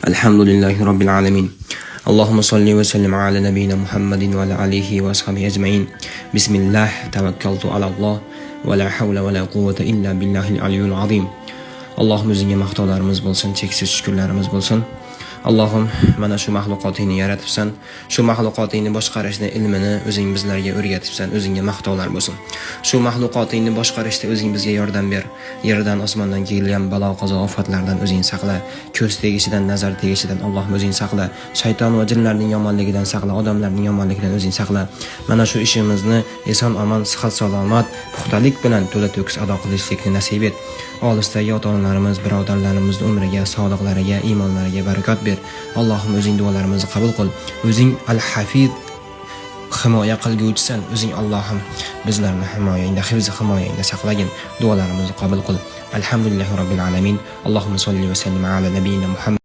Alhamdulillahi Rabbil alamin. Allahumma salli wa sallim ala nabiyyina Muhammadin wa ala alihi wa ashabihi ajma'in. Bismillah, tawakkaltu ala Allah wa la hawla wa la quwwata illa billahil aliyyil azim. Allohim o'zingga maqtovlarimiz bo'lsin, cheksiz shukrlarimiz bo'lsin. Allohim, mana shu mahluqotingni yaratibsan, shu mahluqotingni boshqarishni ilmini o'zing bizlarga o'rgatibsan, o'zingga maqtovlar bo'lsin. Shu mahluqotingni boshqarishda o'zing bizga yordam ber. Yerdan osmondan kelgan balo qazo ofatlardan o'zing saqla. Ko'z tegishidan, nazar tegishidan Allohim o'zing saqla. Shayton va jinlarning yomonligidan saqla, odamlarning yomonligidan o'zing saqla. Mana shu ishimizni eson omon, sihat salomat, puxtalik bilan to'la to'kis ado qilishlikni nasib et. Olisdagi ota-onalarimiz, birodarlarimizni umriga, sog'liqlariga, iymonlariga barakot ber. Allohim o'zing duolarimizni qabul qil. O'zing al-Hafiz, himoya qilguvchisan. O'zing Allohim bizlarni himoyangda, himoyangda saqlagin. Duolarimizni qabul qil. Alhamdulillahi Rabbil alamin. Allohumma salli va sallim ala nabiyyina Muhammad